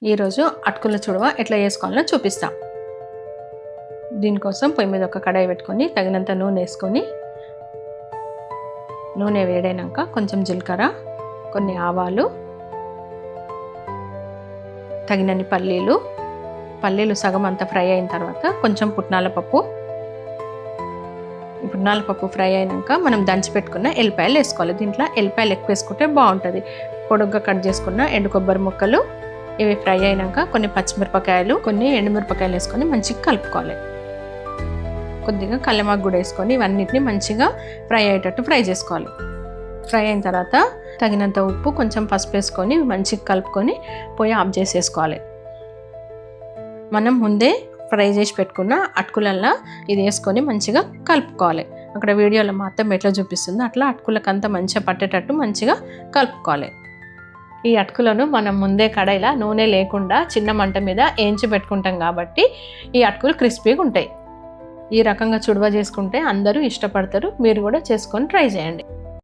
ఈరోజు అటుకుల చుడవ ఎట్లా చేసుకోవాలో చూపిస్తాం. దీనికోసం పొయ్యి మీద ఒక కడాయి పెట్టుకొని తగినంత నూనె వేసుకొని, నూనె వేడైనాక కొంచెం జీలకర్ర, కొన్ని ఆవాలు, తగినన్ని పల్లీలు సగం అంతా ఫ్రై అయిన తర్వాత కొంచెం పుట్నాల పప్పు ఫ్రై అయినాక మనం దంచి పెట్టుకున్న ఎల్లిపాయలు వేసుకోవాలి. దీంట్లో ఎల్లిపాయలు ఎక్కువ వేసుకుంటే బాగుంటుంది. పొడుగ్గా కట్ చేసుకున్న ఎండు కొబ్బరి ముక్కలు ఇవి ఫ్రై అయినాక కొన్ని పచ్చిమిరపకాయలు, కొన్ని ఎండుమిరపకాయలు వేసుకొని మంచిగా కలుపుకోవాలి. కొద్దిగా కల్లెమాకు కూడా వేసుకొని ఇవన్నిటిని మంచిగా ఫ్రై అయ్యేటట్టు ఫ్రై చేసుకోవాలి. ఫ్రై అయిన తర్వాత తగినంత ఉప్పు, కొంచెం పసుపు వేసుకొని మంచిగా కలుపుకొని పొయ్యి ఆఫ్ చేసేసుకోవాలి. మనం ముందే ఫ్రై చేసి పెట్టుకున్న అటుకులల్లో ఇది వేసుకొని మంచిగా కలుపుకోవాలి. అక్కడ వీడియోలో మాత్రం ఎట్లా చూపిస్తుందో అట్లా అటుకులకంతా మంచిగా పట్టేటట్టు మంచిగా కలుపుకోవాలి. ఈ అటుకులను మనం ముందే కడాయిలో నూనె లేకుండా చిన్న మంట మీద వేయించి పెట్టుకుంటాం కాబట్టి ఈ అటుకులు క్రిస్పీగా ఉంటాయి. ఈ రకంగా చుడవ చేసుకుంటే అందరూ ఇష్టపడతారు. మీరు కూడా చేసుకొని ట్రై చేయండి.